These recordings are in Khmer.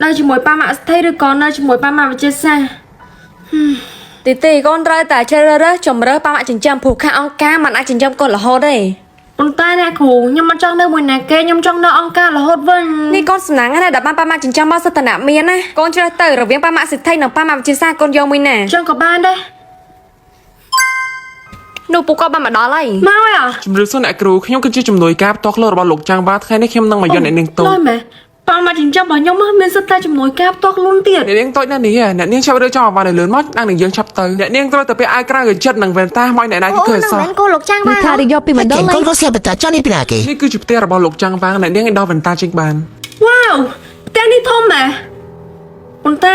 nơi chỉ mỗi ba mạ thấy được con nơi chỉ mỗi ba mạ chết xa tí con rơi tại chơi đó chồng rơi ba mạ chỉnh chăm phụ khá ông ca mà ai chỉnh chăm con là hốt đây con ta nè khổ nhưng mà trong nơi mùi nè kê nhưng trong nơi ông ca là hốt vânนี่con sẵn này đập ba mạ chỉnh chăm bao sát nạ miên á con chơi tới rồi viên ba mạ xịt thay nằm ba mạ chết xa con vô mình nè trong có ban đây nụ phụ con ba mạ đó lấy mau à ជំរឿនសិនអ្នកគ្រូខ្ញុំគឺជាជំនួយការផ្ទាល់ខ្លួនរបស់លោកចាងវ៉ាថ្ងៃនេះខ្ញុំនឹងមកយកអ្នកនាងតូច lôi mẹ ba mạ chính trong bảo nhau mất miền sắt tay chùm nồi cáp toạc luôn tiền អ្នកនាងតូចណាស់នេះអ្នកនាងចាប់រើចង់អ្វីលឿនមកដល់នឹងយើងចាប់ទៅអ្នកនាងត្រូវតែពាក់អាវក្រៅឲ្យចិត្តនឹងវ៉ែនតាមកអ្នកណាគេឃើញសោះ cô lục trang ba thà đi vô pi mình đó Con có xe bật cho đi pina kì. នេះគឺជាផ្ទះរបស់លោកចាងវ៉ាអ្នកនាងឲ្យដល់វ៉ែនតាចេញបាន wow tên đi thôm mà con ta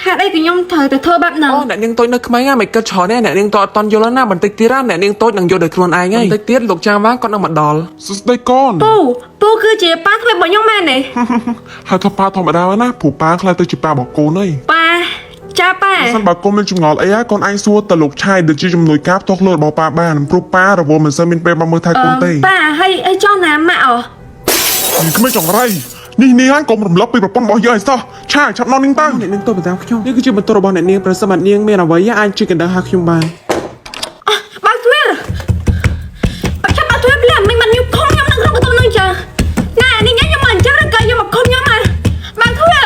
hạ đây của nhau thời từ thơ bạn អូ nào អ្នកនាងតូចនៅក្មេងហ្នឹងមិនគិតច្រើនទេអ្នកនាងតូចអត់តន់យល់ណាបន្តិចទៀតអ្នកនាងតូចនឹងយល់ដោយខ្លួនឯងហើយបន្តិចទៀតលោកចាងវ៉ាគាត់នឹងមកដល់សួស្ដីកូន pu cứ chỉ ba thôi bọn nhau mẹ này ហើយថាប៉ាធម្មតាណាព្រោះប៉ាខ្លាចទៅជាប៉ារបស់កូនហើយ ba cha ba សិនបើកូនមានចម្ងល់អីកូនឯងសួរទៅលោកឆាយដែលជាជំនួយការផ្ទាល់ខ្លួនរបស់ប៉ាបានព្រោះប៉ារវល់មិនសូវមានពេលមកមើលថែកូនទេ ba hay cho nè mẹ à គ្មានចង្រៃនេះហើយកុំរំលឹកពីប្រពន្ធរបស់យើងឲ្យសោះឆាយចាប់នន់នាងទៅ អ្នកនាងតូចបន្តខ្ញុំនេះគឺជាបន្ទោសរបស់អ្នកនាងប្រសិនបើនាងមានអ្វីអាចជួយកណ្ដឹងហៅខ្ញុំបាន ba thuê ba chắc ba thuê làm mình mà nhiều không nhau đừng không có tôi nâng chờ nè đi nhá nhưng mà chắc là cây nhưng mà không nhau mà ba thuê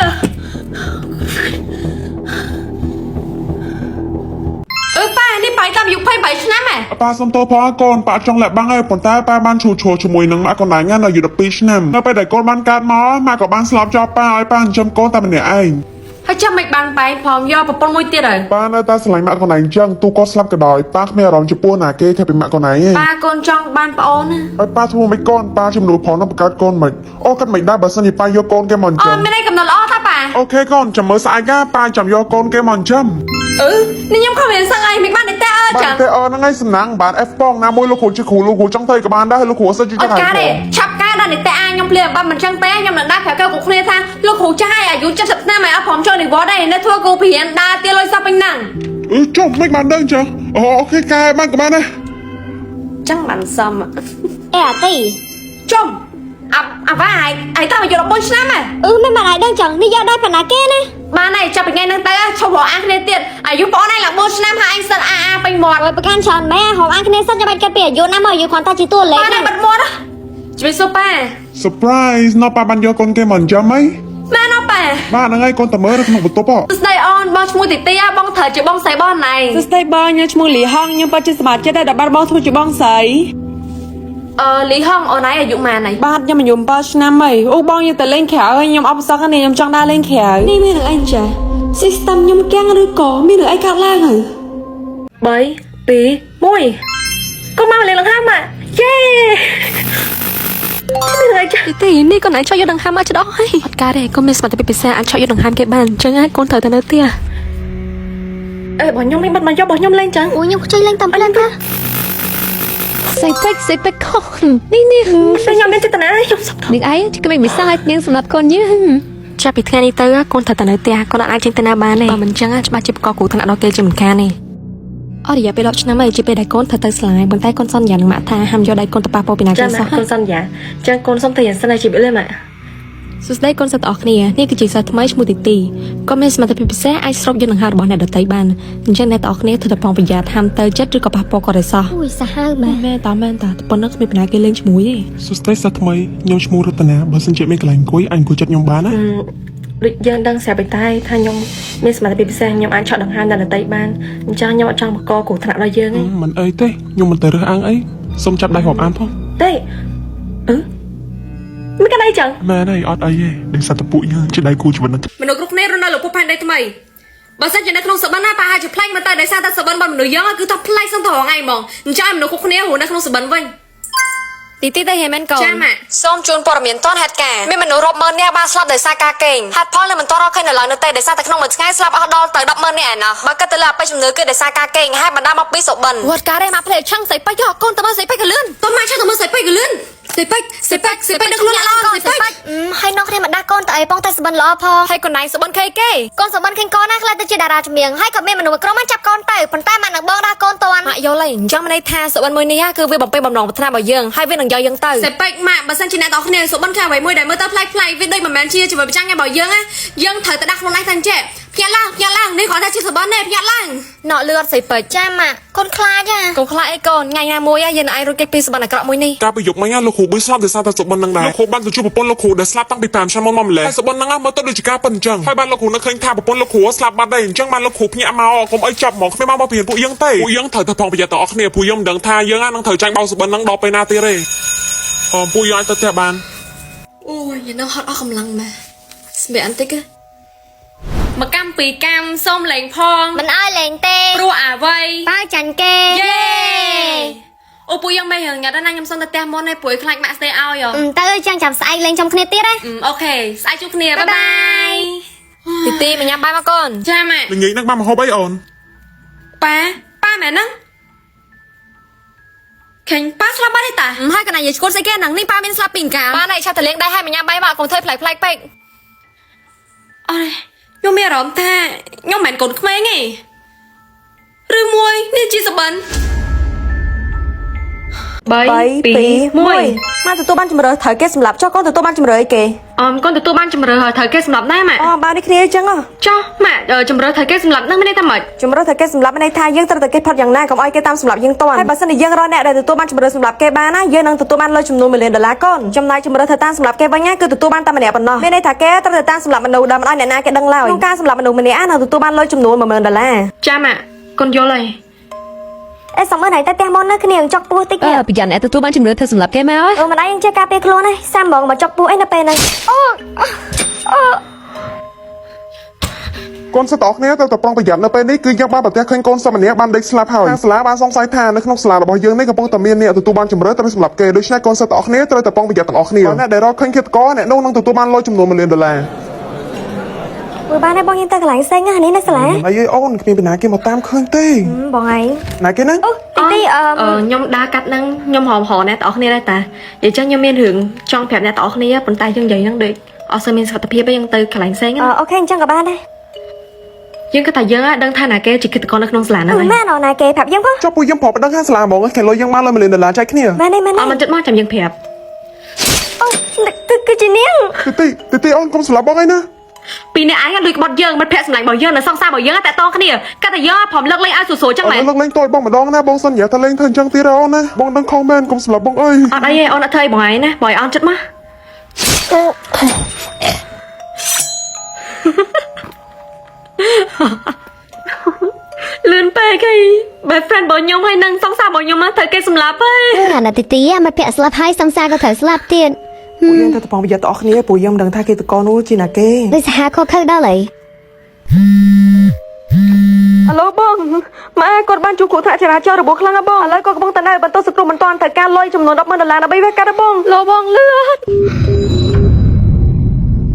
ba đi phải cầm dục phải bảy năm à ប៉ាសុំទោសផងកូនប៉ាចង់លាក់បាំងហើយប៉ុន្តែប៉ាបានឈូជាមួយនឹងម៉ាក់កូនឯងណានៅ12ឆ្នាំនៅពេលដែលកូនបានកើតមកម៉ាក់ក៏បានស្លាប់ចោលប៉ាឲ្យប៉ាចិញ្ចឹមកូនតែម្នាក់ឯង ហើយចាំមិនបានបែកផងយកប្រពន្ធមួយទៀតហើយ ប៉ានៅតែស្រឡាញ់ម៉ាក់កូនឯងចឹងទូគាត់ស្លាប់ក៏ដោយប៉ាគ្មានអារម្មណ៍ចំពោះណាគេខែពីម៉ាក់កូនឯងទេ ប៉ាកូនចង់បានប្អូនណា ហើយប៉ាធ្វើមិនកូនប៉ាជំនួសផងនឹងបង្កើតកូនមិនអូគាត់មិនដែរបើសិនជាប៉ាយកកូនគេមកចិញ្ចឹម មានអីកំណត់ល្អថាប៉ា អូខេកូនចាំមើលស្អែកប៉ាចាំយកកូនគេមកចិញ្ចឹម នេះខ្ញុំខំរៀនសឹងអីមិនបានតែអើ បា ចឹង នតែហ្នឹងឯងសំណាងបាន F បងណាមួយលោកគ្រូជាគ្រូលោកគ្រូចង់ទៅក៏បានដែរលោកគ្រូសិស្សជា អ ចង់ ត់ ហើយ ការទេឆាប់ការដល់នេះតែខ្ញុំភ្លាមបើមិនចឹងទេខ្ញុំនឹងដាក់ប្រាប់កូនគ្នាថាលោកគ្រូចាស់ឲ្យអាយុ70ឆ្នាំហើយអត់ព្រមចូលនិវត្តន៍ទេនៅធ្វើគ្រូព្រៀនដើរទៀលលុយសោះពេញហ្នឹង ចុះមិនបានដឹងចឹងអូខេកែបានក៏បានដែរ ចឹងបានសម ê à tí ជុំអាវ៉ាឲ្យតើមកយក14ឆ្នាំហ៎ mấy bạn lại đang chẳng đi vô đây phải là kia nè បានហើយចាប់ពីថ្ងៃហ្នឹងទៅឈប់រកអាគ្នាទៀតអាយុបងឯងឡើង4ឆ្នាំហើយឯងសិនអាពេញមាត់ rồi bữa ăn tròn mấy hộp ăn kia sắp cho bạn cái bìa vô năm rồi vô còn ta chỉ tua បាន lấy ហើយបាត់មាត់ជម្រាបសួរប៉ា surprise ណោះប៉ាបានយកកូនគេមកចិញ្ចឹមហី បានអត់ប៉ា បាទហ្នឹងហើយកូនតើមើលក្នុងបន្ទប់ហ៎ ស្ដីអូនបងឈ្មោះទីទីបងត្រូវជាបងស្រីបងណៃ សួស្តីបងខ្ញុំឈ្មោះលីហងខ្ញុំពិតជាសប្បាយចិត្តដែលបានបងធ្វើជាបងស្រី លីហងអូនឯងអាយុម៉ានហើយ បាទខ្ញុំអាយុ7ឆ្នាំហើយអូបងខ្ញុំទៅលេងក្រៅហើយខ្ញុំអបសក់នេះខ្ញុំចង់ដើរលេងក្រៅនេះមានរឿងអីចា system ខ្ញុំកាំងឬក៏មានរឿងអីកើតឡើងហើយ 3 2 1កុំមកលេងលង្ហើមយេមានអីចា tíនេះcon nãy cho vô đằng ham ở chỗ đó hay hết cả đây con mình sẽ bị xa anh cho vô đằng ham cái bàn chẳng ai con thời ta nữa tia អេបងខ្ញុំមិនបាត់មកយកបងខ្ញុំលេងចឹង ui nhưng chơi lên tầm lên ta xây bách con đi đi ខ្ញុំមានចេតនាខ្ញុំសុខ đừng ấy chứ cái mình bị sai nhưng sầm lặt con nhé ចាប់ពីថ្ងៃនេះទៅកូនត្រូវតែនៅផ្ទះកូនអាចចេញទៅណាបានទេបើមិនចឹងច្បាស់ជាបកគូថ្នាក់ដល់គេជាមិនខានទេអត់រយៈពេល10ឆ្នាំហើយជាពេលដែលកូនត្រូវទៅស្លាយប៉ុន្តែកូនសន្យានឹងម៉ាក់ថាហាមយកដៃកូនទៅប៉ះពោពីណាគេ ចាំ សោះ កូនសន្យាចឹងកូនសុំទៅយ៉ាងសិនឲ្យជីវិតលេម៉ា សួស្តីកូនសិស្សទាំងអស់គ្នានេះគឺជាសិស្សថ្មីឈ្មោះទីទីកូនមានសមត្ថភាពពិសេសអាចស្រូបយកដង្ហើមរបស់អ្នកដទៃបានអញ្ចឹងអ្នកទាំងអស់គ្នាត្រូវតែប្រុងប្រយ័ត្នហាមទៅចិត្តឬក៏ប៉ះពាល់គាត់ឲ្យសោះ អូយសាហាវមែនតាប៉ុណ្ណឹងគ្មានបណ្ណាគេលេងជាមួយទេស ួស្តីសិស្សថ្មីខ្ញុំឈ្មោះរតនាបើសិនជាមានកន្លែងអង្គុយអញអង្គុយចិត្តខ្ញុំបានណា ដូចយើងដឹងស្រាប់តែថាខ្ញុំមានសមត្ថភាពពិសេសខ្ញុំអាចឆក់ដង្ហើមអ្នកដទៃបានអញ្ចឹងខ្ញុំអត់ចង់បកគូថ្នាក់ដល់យើងទេ មិនអីទេខ្ញុំមិនទៅរើសអើងអីសុំចាប់ដៃរាប់អានផង ទេមិនកណ្ដៃចឹង មែនហើយអត់អីទេដោយសារតែពួកយើងជាដៃគូជីវិតនឹង មនុស្សគ្រប់គ្នារស់នៅលើពុះផែនដីថ្មីបើសិនជានៅក្នុងសបិនណាប្រហែលជាប្លែកមកទៅដោយសារតែសបិនរបស់មនុស្សយើងគឺថាប្លែកសឹងទៅរងថ្ងៃហ្មងអញ្ចឹងមនុស្សគ្រប់គ្នារស់នៅក្នុងសបិនវិញ ទីទីទៅហេមែនកូន ចាម៉ាក់ សូមជូនព័ត៌មានតនហេតុការណ៍មានមនុស្សរាប់ម៉ឺននាក់បានស្លាប់ដោយសារការកេងហេតុផលនៅមិនទាន់រកឃើញនៅឡើយនៅទេដោយសារតែក្នុងមួយថ្ងៃស្លាប់អស់ដល់ទៅ100000នាក់ឯណោះបើគិតទៅលើអបិយជំនឿគឺដោយសារការកេងហើយបណ្ដាមកពីសុបិនវត្តការទេមកផ្លេឆឹងស្អីប៉ៃយកកូនទៅមើលស្អីប៉ៃកលឿន តោះម៉ាក់ចាំទៅមើលស្អីប៉ៃកលឿន សេពេចដឹងខ្លួនល្អសេពេច ហើយនងគ្នាមកដាក់កូនតើអីបងតែសបិនល្អផង ហើយកូនណៃសុបិនខេគេ កូនសបិនឃើញកូនណាខ្លាចទៅជាតារាចម្រៀងហើយក៏មានមនុស្សក្រុមមកចាប់កូនទៅប៉ុន្តែមកនឹងបងដាក់កូនតន់ ម៉ាក់យល់ហើយអញ្ចឹងមានន័យថាសុបិនមួយនេះគឺវាបំពេញបំណងប្រាថ្នារបស់យើងហើយវានឹងយកយើងទៅសេពេចម៉ាក់បើសិនជាអ្នកនរគ្នាសុបិនខាងអ្វីមួយដែលមើលទៅប្លែកៗវាដូចមិនមែនជាជីវិតប្រចាំថ្ងៃរបស់យើងណាយើងត្រូវតែដាក់ខ្លួនឯងថាចេះភ្ញាក់ឡើងនេះគាត់ថាជាសុបិនទេភ្ញាក់ឡើងណក់លឿនសេពេច ចាម៉ាក់កូនខ្លាចហ៎ កូនខ្លាចអីកូនថ្ងៃណាមួយយើងនឹងឯងរត់គេចពីសុបិនអាក្រក់មួយនេះ កាលពីយប់មិញលោកគ្រូប៊ីស្លាប់ដោយសារតែសុបិននឹងដែរលោកគ្រូបានទៅជួបប្រពន្ធលោកគ្រូដែលស្លាប់តាំងពី5ឆ្នាំមុនមកម្ល៉េះហើយសុបិននឹងមើលទៅដូចជាការប៉ិនអញ្ចឹងហើយបានលោកគ្រូនឹកឃើញថាប្រពន្ធលោកគ្រូស្លាប់បាត់ដែរអញ្ចឹងបានលោកគ្រូភ្ញាក់មកកុំអីចាប់ហ្មងគ្មានមកពីពួកយើងទេពួកយើងត្រូវតែប្រុងប្រយ័ត្នទាំងអស់គ្នាពួកយើងមិនដឹងថាយើងនឹងត្រូវចាញ់បោកសុបិននឹងដល់ពេលណាទៀតទេពួកយើងអាចទៅផ្ទះបាន អូយយើងនៅហត់អស់កម្លាំងម៉ែស្បែកបន្តិចមកកម្មពីកម្មសូមលេងផង មិនឲ្យលេងទេ ព្រោះអ្វី បើចាញ់គេ យេអូពួកយើងមិនរឿងញ៉ាំដល់ណាខ្ញុំសុំទៅផ្ទះមុនឯងព្រោះខ្លាចម៉ាក់ស្ទេឲ្យហ៎ ទៅចាំចាំស្អែកលេងចំគ្នាទៀតហ៎ អូខេស្អែកជួបគ្នាបាយបាយទីមកញ៉ាំបាយមកកូនចាម៉ាក់ ល្ងាចហ្នឹងបានមកហូបអីអូន ប៉ាមែនហ្នឹងឃើញប៉ាស្លាប់បាត់ទេតាហើយកណ្ដាលយាយឈួតស្អីគេហ្នឹងនេះប៉ាមានស្លាប់ពីកាលបានឯងឆាប់ទៅលេងដែរហើយមកញ៉ាំបាយមកកុំធ្វើប្លែកពេកអរខ្ញុំមានអារម្មណ៍ថាខ្ញុំមិនមែនកូនក្មេងទេឬមួយនេះជាសបិន 3 2 1 ម៉ាទទួលបានជំរឿត្រូវគេសម្រាប់ចុះកូនទទួលបានជំរឿអីគេ កូនទទួលបានជំរឿហើយត្រូវគេសម្រាប់ដែរម៉ាក់ អូបាននេះគ្នាអញ្ចឹង ចុះម៉ាក់ជំរឿត្រូវគេសម្រាប់នឹងមានន័យថាម៉េច ជំរឿត្រូវគេសម្រាប់មានន័យថាយើងត្រូវតែគេផុតយ៉ាងណាកុំឲ្យគេតាមសម្រាប់យើងតន់ហើយបើសិនជាយើងរកអ្នកដែលទទួលបានជំរឿសម្រាប់គេបានណាយើងនឹងទទួលបានលុយចំនួន$1 លានកូនចំណែកជំរឿត្រូវតាមសម្រាប់គេវិញណាគឺទទួលបានតែម្នាក់ប៉ុណ្ណោះមានន័យថាគេត្រូវតែតាមសម្រាប់មនុស្សដែលមិនឲ្យអ្នកណាគេដឹងឡើយក្នុងការសម្រាប់មនុស្សម្នាក់នឹងទទួលបានលុយចំនួន$1 លាន ចាម៉ាក់កូនយល់ហើយ អេសំមើលណៃតែផ្ទះមុននៅគ្នាចុកពោះតិចទៀត ប្រយ័ត្នអ្នកទទួលបានជំរឿធ្វើសម្រាប់គេមកអើយ អូមិនឯងចេះការពារខ្លួនហ៎សាំបងមកចុកពោះអីនៅពេលហ្នឹងអូ កូនសិស្សទាំងអស់គ្នាត្រូវតែប្រុងប្រយ័ត្ននៅពេលនេះគឺយើងបានប្រទះឃើញកូនសិស្សម្នាក់បានដេកស្លាប់ហើយខាងសាលាបានសង្ស័យថានៅក្នុងសាលារបស់យើងនេះកំពុងតែមានអ្នកទទួលបានជំរឿត្រូវសម្រាប់គេដូច្នេះកូនសិស្សទាំងអស់គ្នាត្រូវតែប្រុងប្រយ័ត្នទាំងអស់គ្នាអ្នកដែលរកឃើញឃាតករអ្នកនោះនឹងទទួលបានលុយចំនួន$1 លាន មើលបានហើយបងយើងទៅកន្លែងផ្សេងណានេះនៅសាលា អីអូនគ្មានពីណាគេមកតាមឃើញទេ បងឯង ណាគេហ្នឹង ទី ខ្ញុំដើរកាត់នឹងខ្ញុំហមអ្នកទាំងអស់គ្នាដែរតានិយាយចឹងខ្ញុំមានរឿងចង់ប្រាប់អ្នកទាំងអស់គ្នាប៉ុន្តែយើងនិយាយហ្នឹងដូចអត់សូវមានសុខភាពទេយើងទៅកន្លែងផ្សេង អូខេអញ្ចឹងក៏បានដែរ យើងគិតថាយើងដឹងថាណាគេជាគិតកននៅក្នុងសាលាហ្នឹងហើយ មែនអូនណាគេប្រាប់យើងផង ចុះពួកយើងប្រាប់ប្តឹងខាងសាលាហ្មងគេលុយយើងបានលុយ$1 លានចែកគ្នា មែនទេ អត់មិនចិត្តមកចាំយើងប្រាប់ អូគឺជានាង ទីអូនកុំស្លាប់បងអីណា ពីអ្នកឯងលួចក្បត់យើងមិត្តភក្តិសម្លាញ់របស់យើងនៅសង្សាររបស់យើងតែតគ្នាកាត់តែយើងព្រមលើកលែងឲ្យសួរចឹងមែន លើកលែងតូចបងម្ដងណាបងសន្យាថាលែងធ្វើអញ្ចឹងទៀតអូនណាបងដឹងខុសមែនកុំស្លាប់បងអើយ អត់អីទេអូនអត់ធ្វើអីបងឯងណាបងឯងអន់ចិត្តមកលឿនពេកហី best friend របស់ខ្ញុំហើយនឹងសង្សាររបស់ខ្ញុំត្រូវគេសម្លាប់ហើយ អាណាទីទីមកពាក់ស្លាប់ហើយសង្សារក៏ត្រូវស្លាប់ទៀត ពួកយើងត្រូវតែប្រុងប្រយ័ត្នទាំងអស់គ្នាពួកយើងមិនដឹងថាគេតកនោះជាណាគេ ដូចសហខុសខើដល់ហើយ ហៅបងម៉ែគាត់បានជួបគ្រោះថ្នាក់ចរាចរណ៍របួសខ្លាំងណាស់បងឥឡូវគាត់កំពុងតែនៅបន្ទប់សង្គ្រោះបន្ទាន់ត្រូវការលុយចំនួន$10,000 ដើម្បីវះកាត់បងលឺបងលឿន